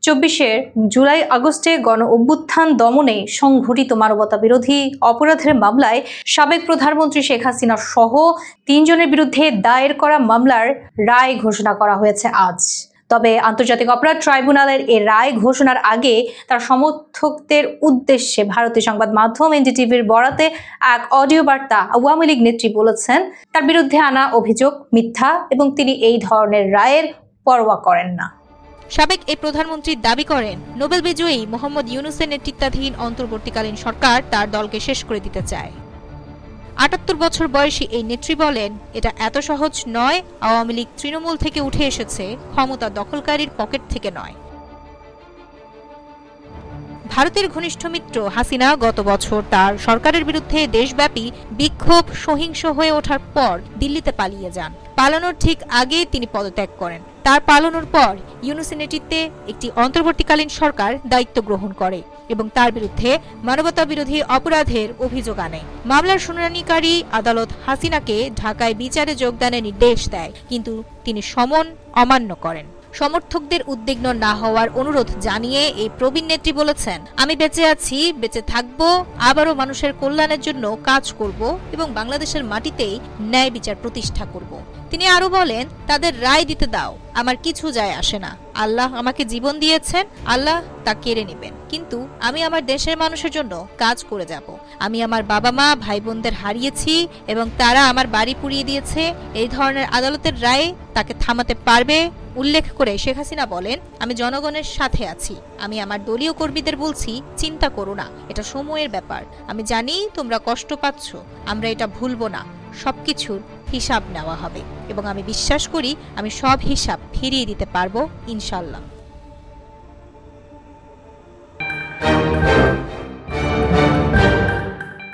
2024-এর জুলাই আগস্টে গণ অভ্যুত্থান দমনে সংঘটিত মানবতা বিরোধী অপরাধের মামলায় সাবেক প্রধানমন্ত্রী শেখ হাসিনা সহ 3 জনের বিরুদ্ধে দায়ের করা মামলার রায় ঘোষণা করা হয়েছে আজ। তবে আন্তর্জাতিক অপরাধ ট্রাইব্যুনালের এই রায় ঘোষণার আগে তার সমর্থকদের উদ্দেশ্যে ভারতীয় সংবাদ মাধ্যম এনডিটিভির বরাতে এক অডিও বার্তা আওয়ামী লীগ নেত্রী বলেছেন, তার বিরুদ্ধে আনা অভিযোগ মিথ্যা এবং তিনি এই ধরনের রায়ের পরোয়া করেন না। সাবেক এই প্রধানমন্ত্রী দাবি করেন, নোবেল বিজয়ী মোহাম্মদ ইউনূসের নেতৃত্বাধীন অন্তর্বর্তীকালীন সরকার তার দলকে শেষ করে দিতে চায়। ৭৮ বছর বয়সী এই নেত্রী বলেন, এটা এত সহজ নয়। আওয়ামী লীগ তৃণমূল থেকে উঠে এসেছে, ক্ষমতা দখলকারীর পকেট থেকে নয়। ভারতের ঘনিষ্ঠ মিত্র হাসিনা গত বছর তার সরকারের বিরুদ্ধে দেশব্যাপী বিক্ষোভ সহিংস হয়ে ওঠার পর দিল্লিতে পালিয়ে যান। পালানোর ঠিক আগে তিনি পদত্যাগ করেন। তার পালানোর পর ইউনূসের নেতৃত্বে একটি অন্তর্বর্তীকালীন সরকার দায়িত্ব গ্রহণ করে এবং তার বিরুদ্ধে মানবতা বিরোধী অপরাধের অভিযোগ আনে। মামলার শুনানিকারী আদালত হাসিনাকে ঢাকায় বিচারে যোগদানের নির্দেশ দেয়, কিন্তু তিনি সমন অমান্য করেন। সমর্থকদের উদ্বিগ্ন না হওয়ার অনুরোধ জানিয়ে এই প্রবীণ নেত্রী বলেছেন, আমি বেঁচে আছি, বেঁচে থাকবো, আবারও মানুষের কল্যাণের জন্য কাজ করব এবং বাংলাদেশের মাটিতেই ন্যায় বিচার প্রতিষ্ঠা করব। তিনি আরো বলেন, তাদের রায় দিতে দাও, আমার কিছু যায় আসে না। আল্লাহ আমাকে জীবন দিয়েছেন, আল্লাহ তা কেড়ে নেবেন, কিন্তু আমি আমার দেশের মানুষের জন্য কাজ করে যাব। আমি আমার বাবা মা ভাই বোনদের হারিয়েছি এবং তারা আমার বাড়ি পুড়িয়ে দিয়েছে। এই ধরনের আদালতের রায় তাকে থামাতে পারবে উল্লেখ করে শেখ হাসিনা বলেন, আমি জনগণের সাথে আছি। আমি আমার দলীয় কর্মীদের বলছি, চিন্তা করো না, এটা সময়ের ব্যাপার। আমি জানি তোমরা কষ্ট পাচ্ছ, আমরা এটা ভুলবো না। সবকিছুর হিসাব নেওয়া হবে এবং আমি বিশ্বাস করি আমি সব হিসাব ফিরিয়ে দিতে পারবো ইনশাআল্লাহ।